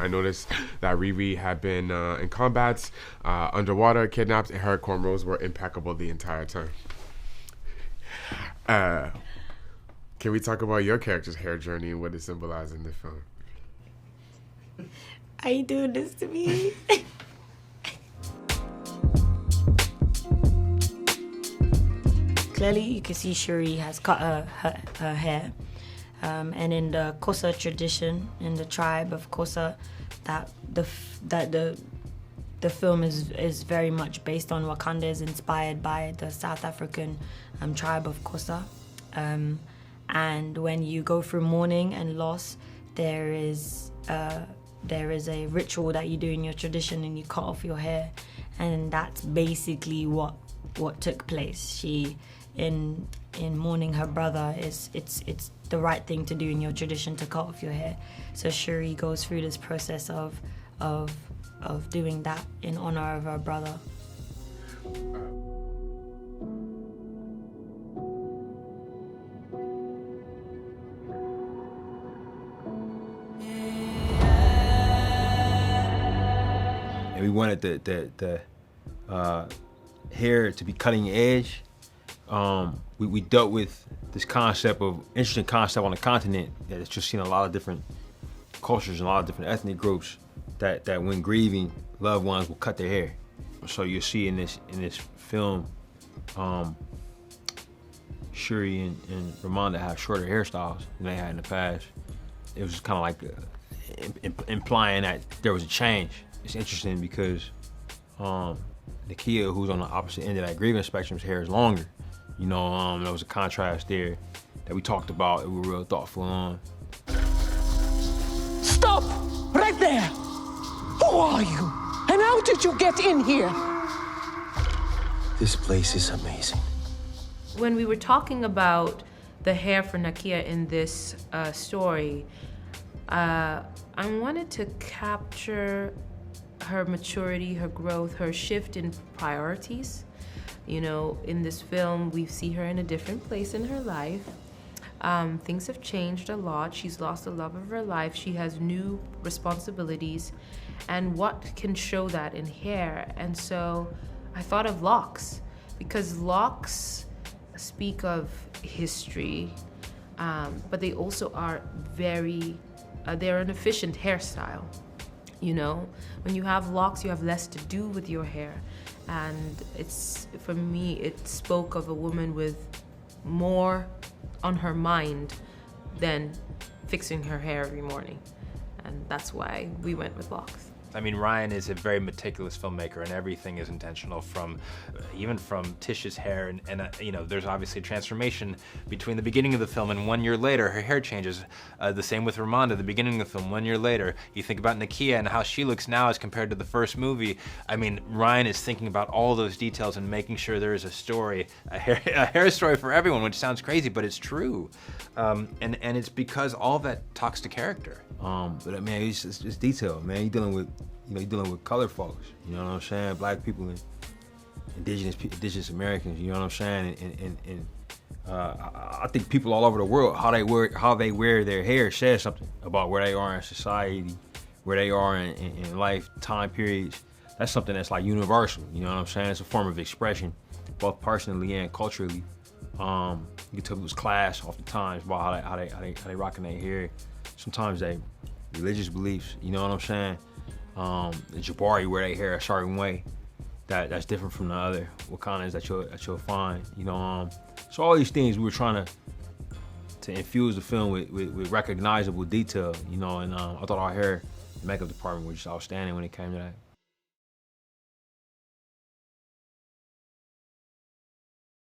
I noticed that Riri had been in combats, underwater, kidnapped, and her cornrows were impeccable the entire time. Can we talk about your character's hair journey and what it symbolized in the film? Are you doing this to me? Clearly, you can see Shuri has cut her hair. And in the Xhosa tradition, in the tribe of Xhosa, that the film is very much based on Wakanda, is inspired by the South African tribe of Xhosa. And when you go through mourning and loss, there is a ritual that you do in your tradition, and you cut off your hair, and that's basically what took place. She, in mourning her brother, it's the right thing to do in your tradition to cut off your hair. So Shuri goes through this process of doing that in honor of her brother. And we wanted the hair to be cutting edge. We dealt with this interesting concept on the continent that it's just seen a lot of different cultures and a lot of different ethnic groups that when grieving loved ones will cut their hair. So you'll see in this film, Shuri and Ramonda have shorter hairstyles than they had in the past. It was kind of like implying that there was a change. It's interesting because Nakia, who's on the opposite end of that grieving spectrum's hair is longer. You know, there was a contrast there that we talked about and we were real thoughtful on. Stop! Right there! Who are you? And how did you get in here? This place is amazing. When we were talking about the hair for Nakia in this story, I wanted to capture her maturity, her growth, her shift in priorities. You know, in this film, we see her in a different place in her life. Things have changed a lot. She's lost the love of her life. She has new responsibilities. And what can show that in hair? And so I thought of locks, because locks speak of history, but they also are they're an efficient hairstyle. You know, when you have locks, you have less to do with your hair. And for me, it spoke of a woman with more on her mind than fixing her hair every morning. And that's why we went with locks. I mean, Ryan is a very meticulous filmmaker, and everything is intentional, even from Tish's hair, and you know, there's obviously a transformation between the beginning of the film and 1 year later, her hair changes. The same with Ramonda, the beginning of the film, 1 year later. You think about Nakia and how she looks now as compared to the first movie. I mean, Ryan is thinking about all those details and making sure there is a story, a hair story for everyone, which sounds crazy, but it's true. And it's because all that talks to character. But I mean, it's detail, man. You're dealing with colored folks, you know what I'm saying? Black people and indigenous Americans, you know what I'm saying? And I think people all over the world, how they wear their hair says something about where they are in society, where they are in life, time periods. That's something that's like universal, you know what I'm saying? It's a form of expression, both personally and culturally. You can tell people's class oftentimes about how they rocking their hair. Sometimes they religious beliefs, you know what I'm saying? The Jabari wear their hair a certain way that's different from the other Wakandas that you'll find, you know. So all these things we were trying to infuse the film with recognizable detail, you know. And I thought our hair and makeup department were just outstanding when it came to that.